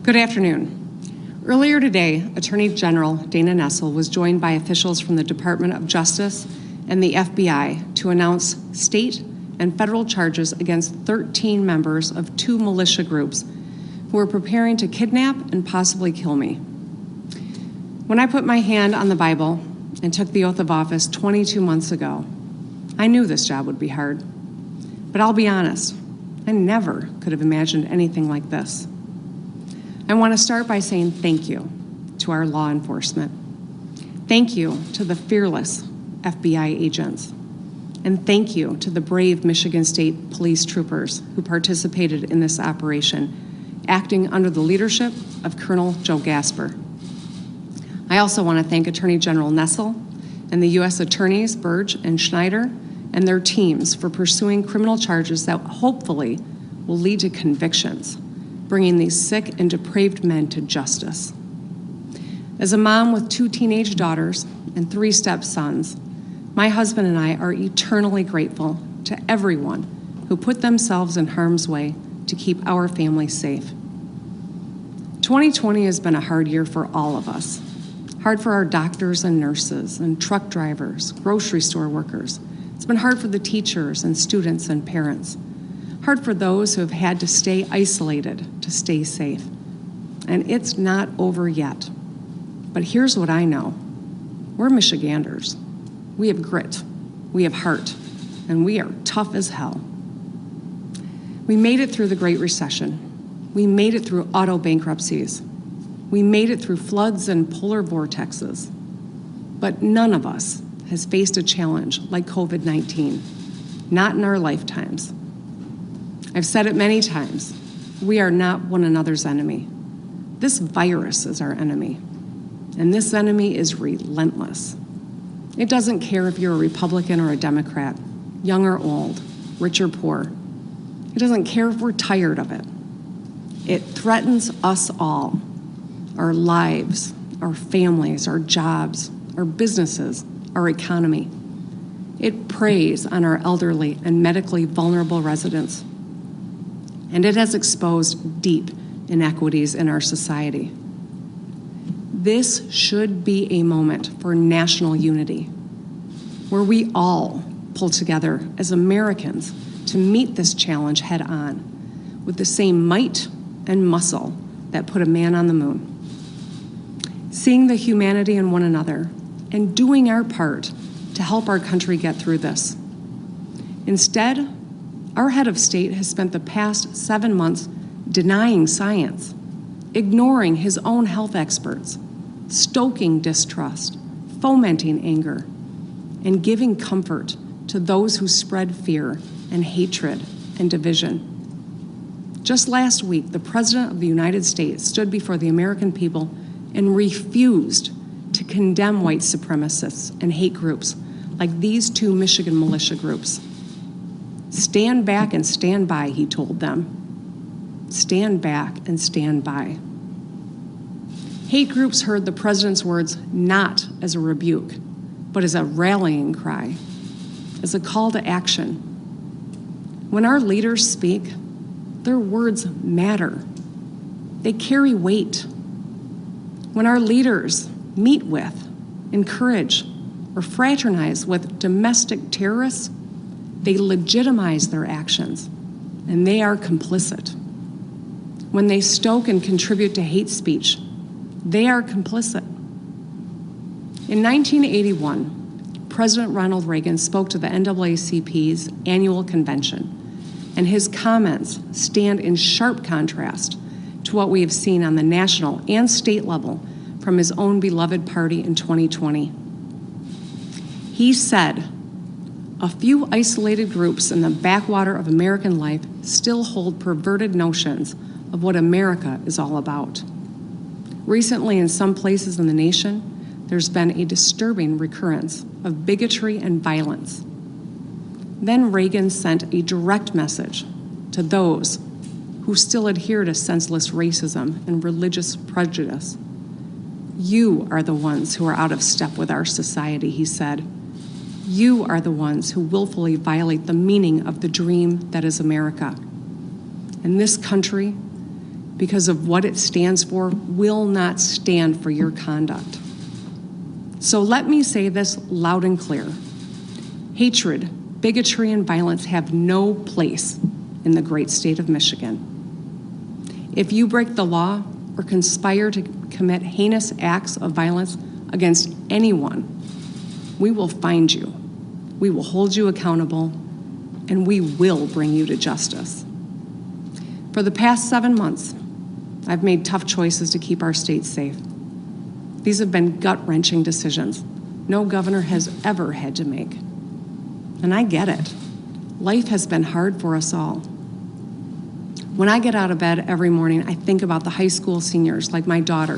Good afternoon. Earlier today, Attorney General Dana Nessel was joined by officials from the Department of Justice and the FBI to announce state and federal charges against 13 members of 2 militia groups who were preparing to kidnap and possibly kill me. When I put my hand on the Bible and took the oath of office 22 months ago, I knew this job would be hard. But I'll be honest, I never could have imagined anything like this. I want to start by saying thank you to our law enforcement. Thank you to the fearless FBI agents. And thank you to the brave Michigan State Police troopers who participated in this operation, acting under the leadership of Colonel Joe Gasper. I also want to thank Attorney General Nessel and the U.S. Attorneys Burge and Schneider and their teams for pursuing criminal charges that hopefully will lead to convictions, bringing these sick and depraved men to justice. As a mom with 2 teenage daughters and 3 stepsons, my husband and I are eternally grateful to everyone who put themselves in harm's way to keep our family safe. 2020 has been a hard year for all of us. Hard for our doctors and nurses and truck drivers, grocery store workers. It's been hard for the teachers and students and parents. Hard for those who have had to stay isolated to stay safe. And it's not over yet. But here's what I know. We're Michiganders. We have grit, we have heart, and we are tough as hell. We made it through the Great Recession. We made it through auto bankruptcies. We made it through floods and polar vortexes. But none of us has faced a challenge like COVID-19, not in our lifetimes. I've said it many times, we are not one another's enemy. This virus is our enemy, and this enemy is relentless. It doesn't care if you're a Republican or a Democrat, young or old, rich or poor. It doesn't care if we're tired of it. It threatens us all, our lives, our families, our jobs, our businesses, our economy. It preys on our elderly and medically vulnerable residents. And it has exposed deep inequities in our society. This should be a moment for national unity, where we all pull together as Americans to meet this challenge head on with the same might and muscle that put a man on the moon. Seeing the humanity in one another and doing our part to help our country get through this. Instead, our head of state has spent the past 7 months denying science, ignoring his own health experts, stoking distrust, fomenting anger, and giving comfort to those who spread fear and hatred and division. Just last week, the President of the United States stood before the American people and refused to condemn white supremacists and hate groups like these 2 Michigan militia groups. Stand back and stand by, he told them. Stand back and stand by. Hate groups heard the president's words not as a rebuke, but as a rallying cry, as a call to action. When our leaders speak, their words matter. They carry weight. When our leaders meet with, encourage, or fraternize with domestic terrorists, they legitimize their actions, and they are complicit. When they stoke and contribute to hate speech, they are complicit. In 1981, President Ronald Reagan spoke to the NAACP's annual convention, and his comments stand in sharp contrast to what we have seen on the national and state level from his own beloved party in 2020. He said, "A few isolated groups in the backwater of American life still hold perverted notions of what America is all about." Recently, in some places in the nation, there's been a disturbing recurrence of bigotry and violence. Then Reagan sent a direct message to those who still adhere to senseless racism and religious prejudice. "You are the ones who are out of step with our society," he said. "You are the ones who willfully violate the meaning of the dream that is America. And this country because of what it stands for, will not stand for your conduct. So let me say this loud and clear. Hatred, bigotry, and violence have no place in the great state of Michigan. If you break the law or conspire to commit heinous acts of violence against anyone, we will find you, we will hold you accountable, and we will bring you to justice. For the past 7 months, I've made tough choices to keep our state safe. These have been gut-wrenching decisions no governor has ever had to make. And I get it. Life has been hard for us all. When I get out of bed every morning, I think about the high school seniors like my daughter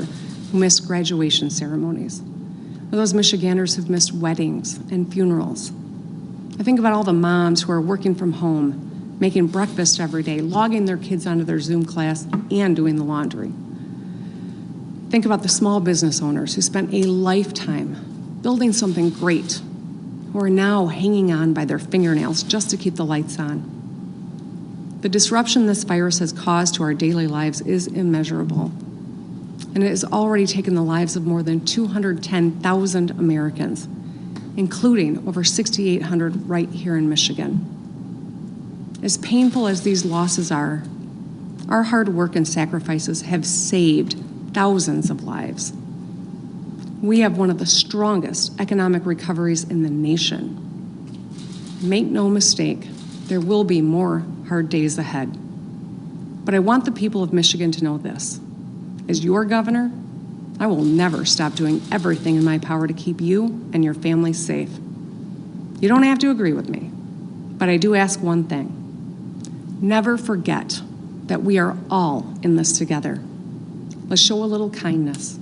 who missed graduation ceremonies, or those Michiganders who've missed weddings and funerals. I think about all the moms who are working from home, making breakfast every day, logging their kids onto their Zoom class, and doing the laundry. Think about the small business owners who spent a lifetime building something great, who are now hanging on by their fingernails just to keep the lights on. The disruption this virus has caused to our daily lives is immeasurable, and it has already taken the lives of more than 210,000 Americans, including over 6,800 right here in Michigan. As painful as these losses are, our hard work and sacrifices have saved thousands of lives. We have one of the strongest economic recoveries in the nation. Make no mistake, there will be more hard days ahead. But I want the people of Michigan to know this. As your governor, I will never stop doing everything in my power to keep you and your family safe. You don't have to agree with me, but I do ask one thing. Never forget that we are all in this together. Let's show a little kindness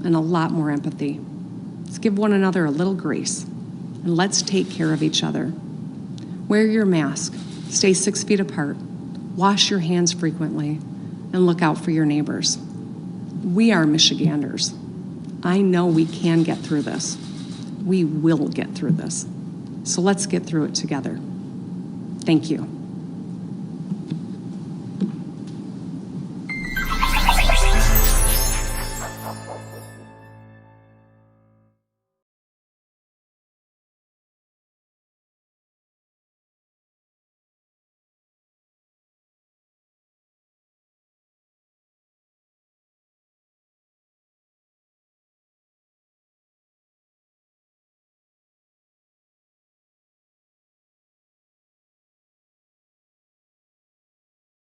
and a lot more empathy. Let's give one another a little grace, and let's take care of each other. Wear your mask, stay 6 feet apart, wash your hands frequently, and look out for your neighbors. We are Michiganders. I know we can get through this. We will get through this. So let's get through it together. Thank you.